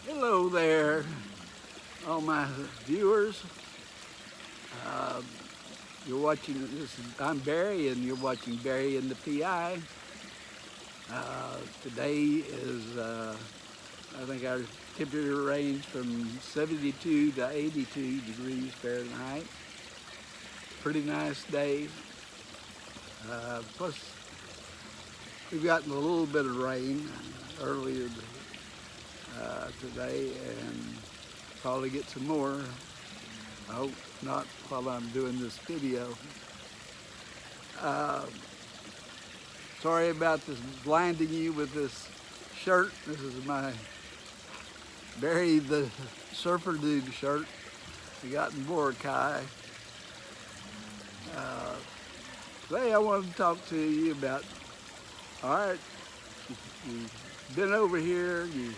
Hello there, all my viewers. Uh, you're watching I'm Barry, and you're watching Barry and the PI. Today is, I think our temperature range from 72 to 82 degrees Fahrenheit. Pretty nice day. Plus, we've gotten a little bit of rain earlier today, and probably get some more. I hope not while I'm doing this video. Uh, Sorry about this blinding you with this shirt. This is my Barry the Surfer Dude shirt I got in Boracay. Today I wanted to talk to you about, all right, you've been over here, you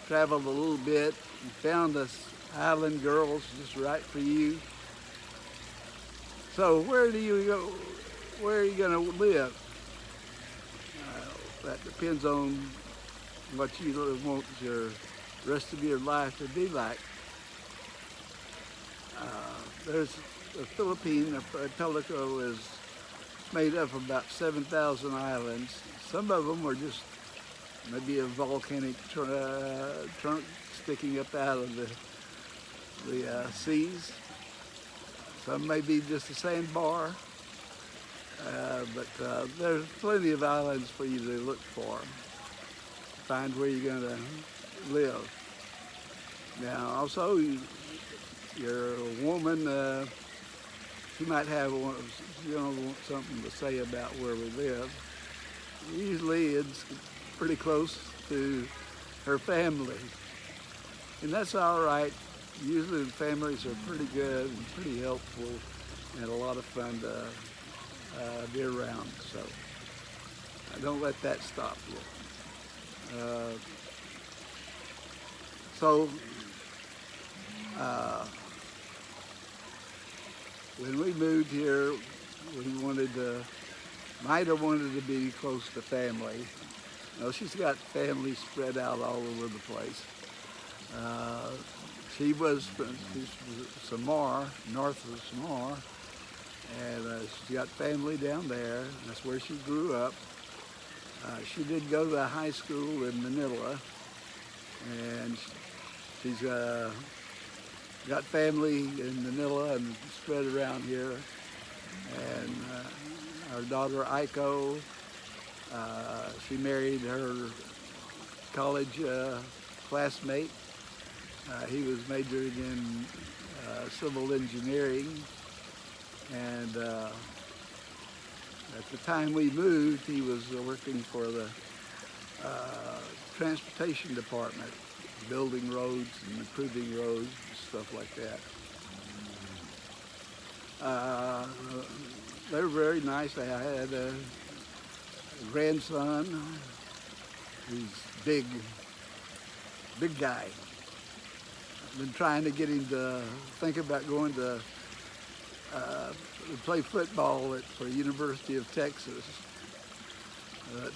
traveled a little bit, you found us island girls just right for you. So where do you go? Where are you going to live? That depends on what you want your rest of your life to be like. There's the Philippine archipelago is made up of about 7,000 islands. Some of them are just maybe a volcanic trunk sticking up out of the seas. Some may be just a sandbar, but there's plenty of islands for you to look for. Find where you're going to live. Now, also, you're a woman. She might have something to say about where we live. Usually, it's pretty close to her family, and that's all right. Usually, the families are pretty good and pretty helpful, and a lot of fun to be around. So, don't let that stop you. So. When we moved here, we might have wanted to be close to family. She's got family spread out all over the place. She's from Samar, north of Samar, and she's got family down there. That's where she grew up. She did go to high school in Manila, and she's got family in Manila and spread around here. And our daughter Aiko, she married her college classmate. He was majoring in civil engineering, and at the time we moved, he was working for the transportation department, building roads and improving roads, stuff like that. They were very nice. I had a grandson. He's big guy. I've been trying to get him to think about going to play football for University of Texas, but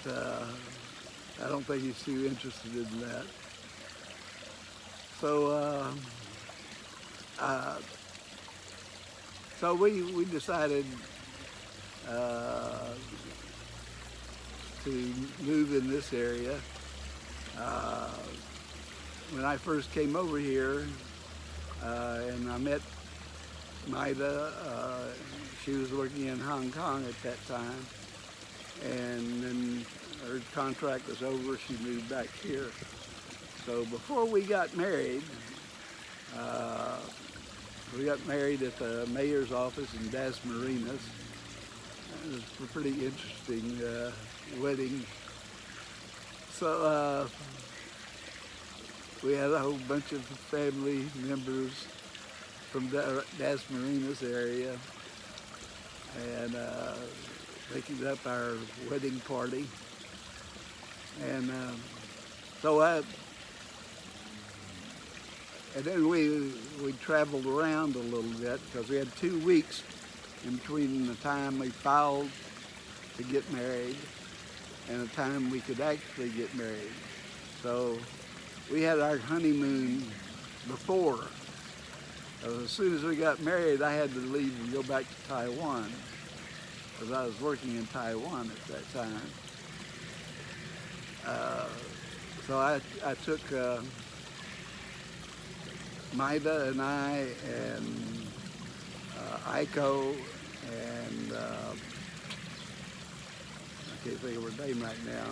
I don't think he's too interested in that. So we decided to move in this area. When I first came over here, and I met Maida, she was working in Hong Kong at that time, and then her contract was over. She moved back here. So before we got married at the mayor's office in Dasmariñas. It was a pretty interesting wedding. So we had a whole bunch of family members from Dasmariñas area, and making up our wedding party. And and then we traveled around a little bit because we had 2 weeks in between the time we filed to get married and the time we could actually get married. So we had our honeymoon before. As soon as we got married, I had to leave and go back to Taiwan because I was working in Taiwan at that time. So I took Maida and I and Aiko and I can't think of her name right now,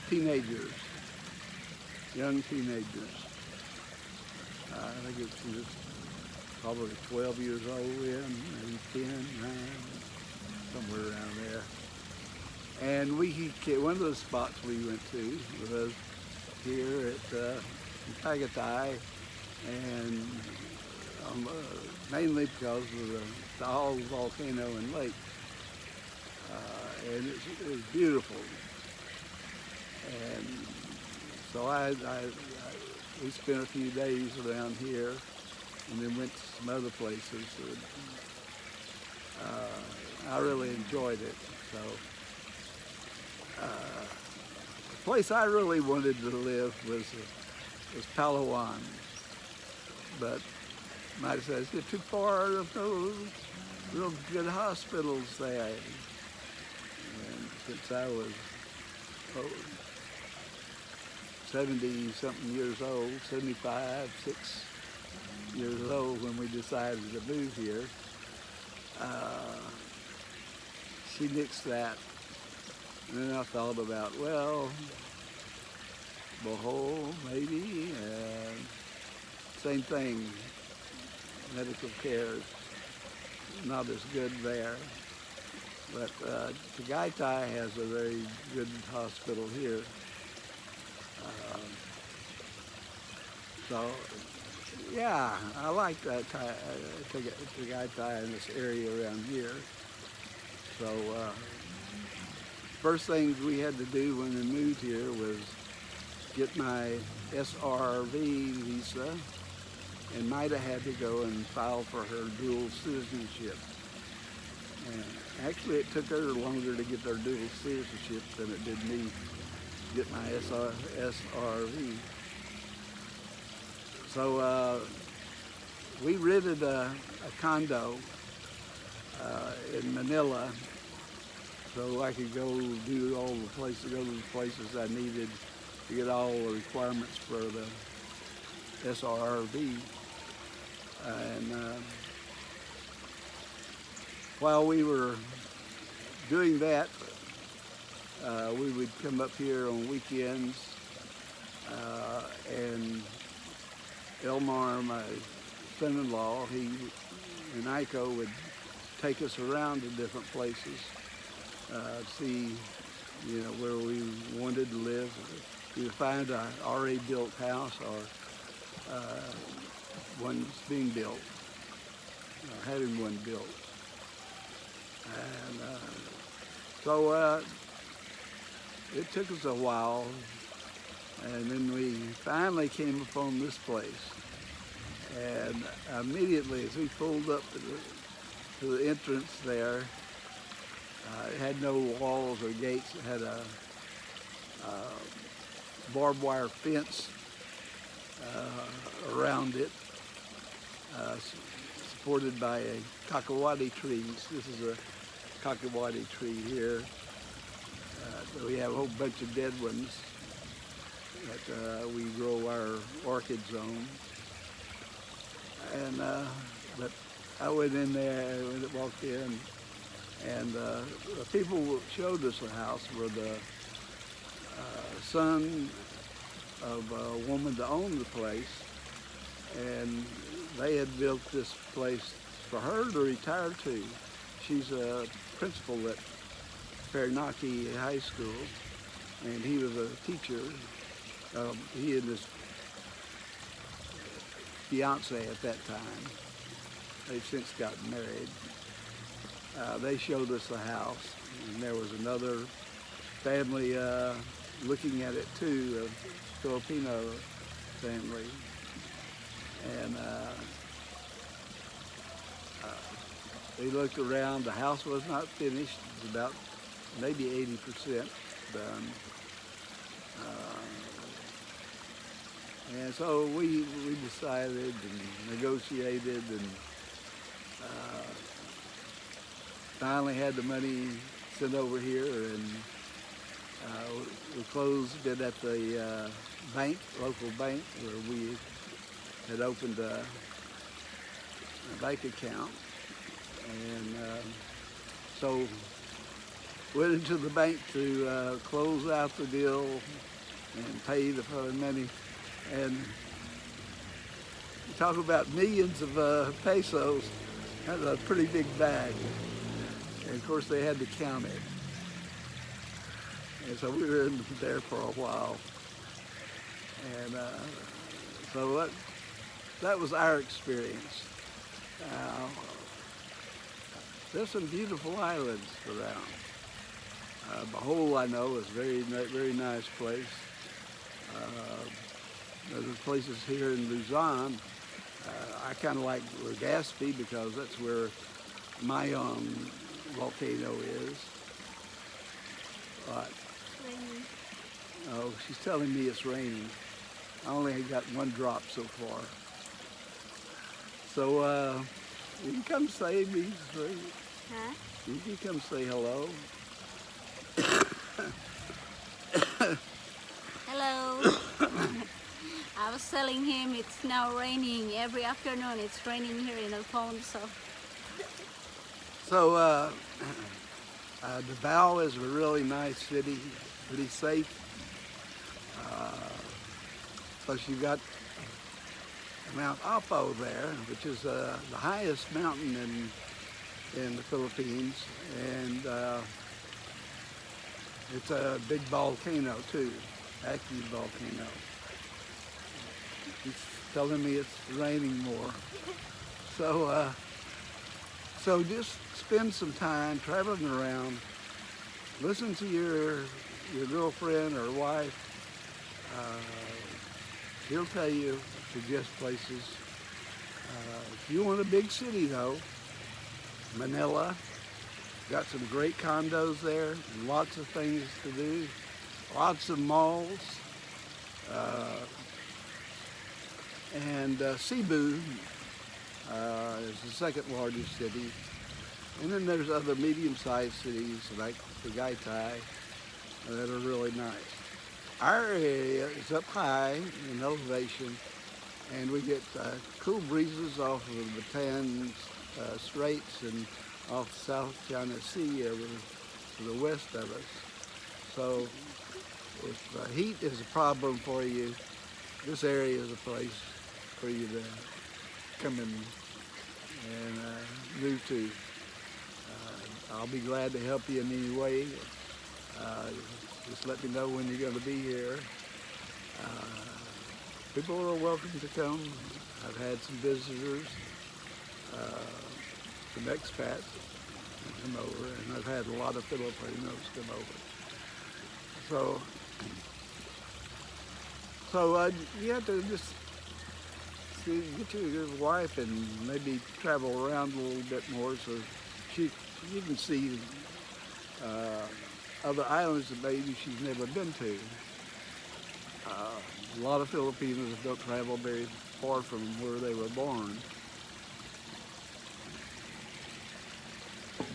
teenagers, young teenagers. I think she was probably 12 years old then, maybe 10, 9, somewhere around there. And one of the spots we went to was here at Tagaytay, and mainly because of the Taal volcano and lake. And it's beautiful. And so we spent a few days around here and then went to some other places. I really enjoyed it. So the place I really wanted to live was Palawan. But Maida says, it's too far, there's no real good hospitals there. And since I was 70-something years old, 75, 6 years old when we decided to move here, she nixed that. And then I thought about, well, Bohol, maybe, and same thing. Medical care is not as good there. But Tagaytay has a very good hospital here. So, yeah, I like that Tagaytay in this area around here. So, first things we had to do when we moved here was get my SRV visa, and Maida had to go and file for her dual citizenship. And actually, it took her longer to get her dual citizenship than it did me get my SRV. So we rented a condo in Manila, so I could go do all the places, go to the places I needed to get all the requirements for the SRV. And while we were doing that, we would come up here on weekends, and Elmar, my son-in-law, he and Aiko would take us around to different places, see, where we wanted to live. We would find an already built house or one that's being built, having one built. And so it took us a while, and then we finally came upon this place. And immediately as we pulled up to the entrance there, it had no walls or gates. It had a barbed wire fence around it, supported by cacahuate trees. This is a cacahuate tree here. We have a whole bunch of dead ones that we grow our orchids on. And but I went in there, walked in, and the people who showed us the house were the son of a woman that owned the place, and they had built this place for her to retire to. She's a principal at Parinaki High School, and he was a teacher. He and his fiance at that time, they've since gotten married. They showed us the house, and there was another family looking at it too, a Filipino family. And they looked around. The house was not finished. It was about maybe 80% done. And so we decided and negotiated and finally had the money sent over here, and we closed it at the bank, local bank, where we had opened a bank account. And so went into the bank to close out the deal and pay the money. And you talk about millions of pesos. That's a pretty big bag. And of course they had to count it. And so we were in there for a while. And so that was our experience. There's some beautiful islands around. Bohol, I know, is a very nice place. There's places here in Luzon. I kind of like Legazpi because that's where Mayon volcano is. But, oh, she's telling me it's raining. I only got one drop so far. So you can come say me. Huh? You can come say hello. Hello. I was telling him it's now raining. Every afternoon it's raining here in Alfonso. So Davao is a really nice city, pretty safe. Plus you got Mount Apo there, which is the highest mountain in the Philippines, and it's a big volcano too, active volcano. He's telling me it's raining more. So so just spend some time traveling around, listen to your girlfriend or wife. She'll tell you, suggest places. If you want a big city though, Manila, got some great condos there, and lots of things to do, lots of malls. And Cebu is the second largest city. And then there's other medium-sized cities like Tagaytay that are really nice. Our area is up high in elevation, and we get cool breezes off of the Bataan Straits and off South China Sea over to the west of us. So if heat is a problem for you, this area is a place for you to come in and move to. I'll be glad to help you in any way. Just let me know when you're going to be here. People are welcome to come. I've had some visitors, some expats come over, and I've had a lot of Filipinos come over. So you have to just get your wife and maybe travel around a little bit more so you can see other islands that maybe she's never been to. A lot of Filipinos don't travel very far from where they were born.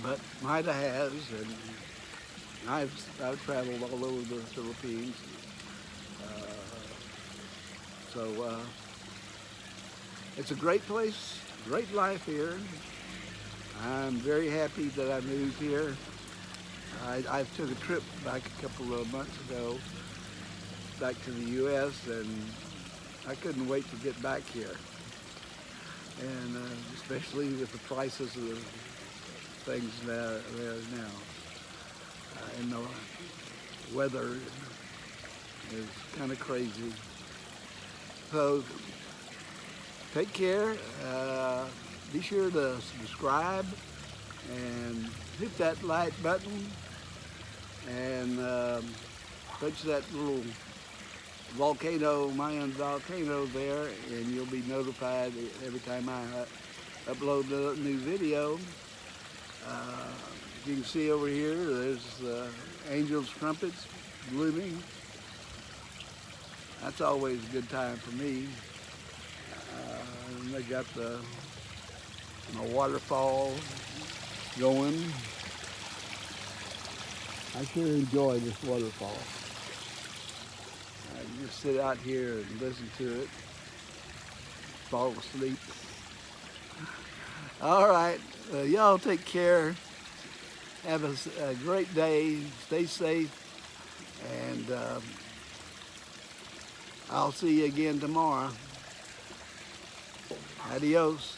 But Maida has, and I've traveled all over the Philippines. So it's a great place, great life here. I'm very happy that I moved here. I took a trip back a couple of months ago back to the U.S. and I couldn't wait to get back here. And especially with the prices of the things there now. And the weather is kind of crazy. So take care. Be sure to subscribe and hit that like button and touch that little volcano, Mayon volcano there, and you'll be notified every time I upload a new video. You can see over here, there's angel's trumpets blooming. That's always a good time for me. And they got the waterfall going. I sure enjoy this waterfall. I can just sit out here and listen to it, fall asleep. All right, y'all take care. Have a great day. Stay safe, and I'll see you again tomorrow. Adios.